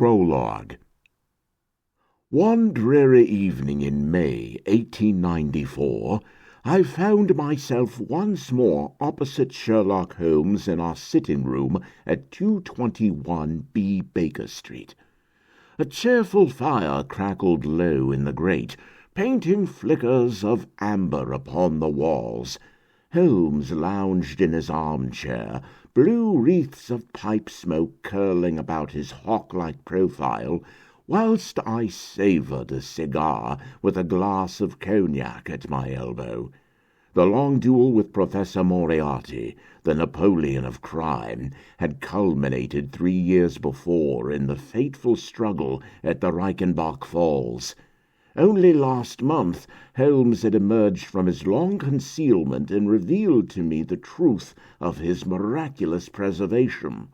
Prologue. One dreary evening in May 1894, I found myself once more opposite Sherlock Holmes in our sitting-room at 221 B. Baker Street. A cheerful fire crackled low in the grate, painting flickers of amber upon the walls. Holmes lounged in his armchair, blue wreaths of pipe smoke curling about his hawk-like profile, whilst I savoured a cigar with a glass of cognac at my elbow. The long duel with Professor Moriarty, the Napoleon of Crime, had culminated 3 years before in the fateful struggle at the Reichenbach Falls. Only last month Holmes had emerged from his long concealment and revealed to me the truth of his miraculous preservation.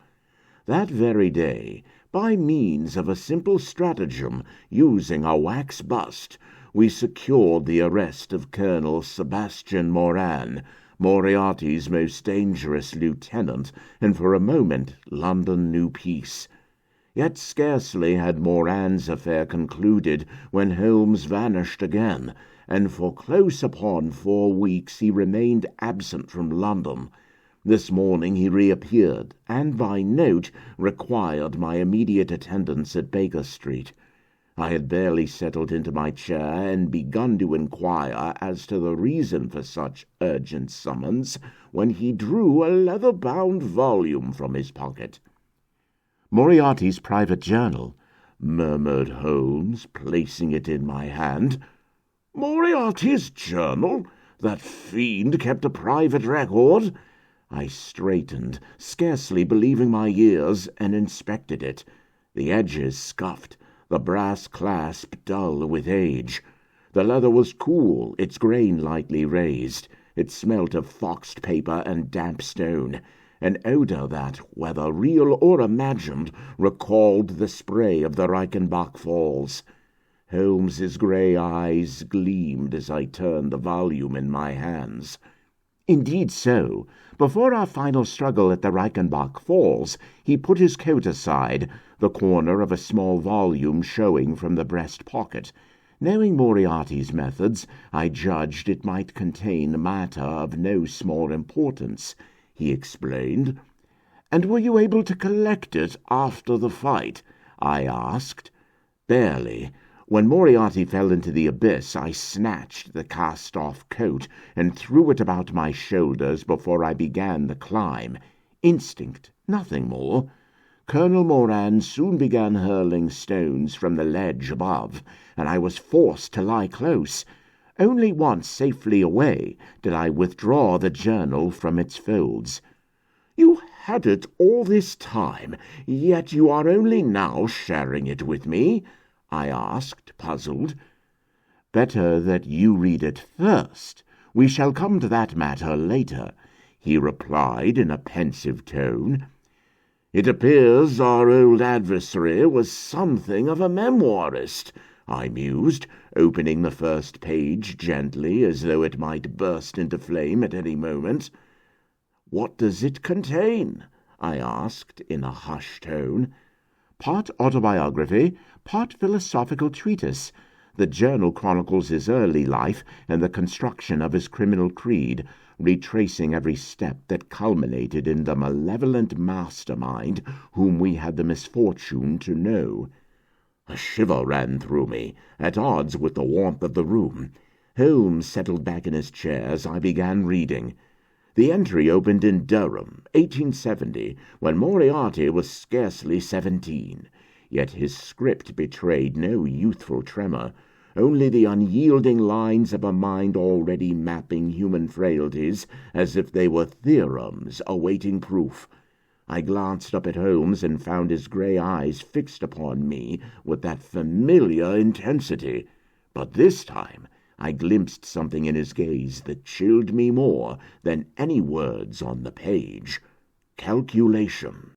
That very day, by means of a simple stratagem using a wax bust, we secured the arrest of Colonel Sebastian Moran, Moriarty's most dangerous lieutenant, and for a moment London knew peace. Yet scarcely had Moran's affair concluded when Holmes vanished again, and for close upon 4 weeks he remained absent from London. This morning he reappeared, and by note required my immediate attendance at Baker Street. I had barely settled into my chair and begun to inquire as to the reason for such urgent summons, when he drew a leather-bound volume from his pocket. "Moriarty's private journal," murmured Holmes, placing it in my hand. "Moriarty's journal? That fiend kept a private record?" I straightened, scarcely believing my ears, and inspected it. The edges scuffed, the brass clasp dull with age. The leather was cool, its grain lightly raised. It smelt of foxed paper and damp stone, an odour that, whether real or imagined, recalled the spray of the Reichenbach Falls. Holmes's grey eyes gleamed as I turned the volume in my hands. "Indeed so. Before our final struggle at the Reichenbach Falls, he put his coat aside, the corner of a small volume showing from the breast pocket. Knowing Moriarty's methods, I judged it might contain matter of no small importance," he explained. "And were you able to collect it after the fight?" I asked. "Barely. When Moriarty fell into the abyss, I snatched the cast-off coat and threw it about my shoulders before I began the climb. Instinct, nothing more. Colonel Moran soon began hurling stones from the ledge above, and I was forced to lie close. Only once safely away did I withdraw the journal from its folds." "You had it all this time, yet you are only now sharing it with me?" I asked, puzzled. "Better that you read it first. We shall come to that matter later," he replied in a pensive tone. "It appears our old adversary was something of a memoirist," I mused, opening the first page gently as though it might burst into flame at any moment. "What does it contain?" I asked in a hushed tone. "Part autobiography, part philosophical treatise. The journal chronicles his early life and the construction of his criminal creed, retracing every step that culminated in the malevolent mastermind whom we had the misfortune to know." A shiver ran through me, at odds with the warmth of the room. Holmes settled back in his chair as I began reading. The entry opened in Durham, 1870, when Moriarty was scarcely 17. Yet his script betrayed no youthful tremor, only the unyielding lines of a mind already mapping human frailties as if they were theorems awaiting proof. I glanced up at Holmes and found his grey eyes fixed upon me with that familiar intensity. But this time I glimpsed something in his gaze that chilled me more than any words on the page. Calculation.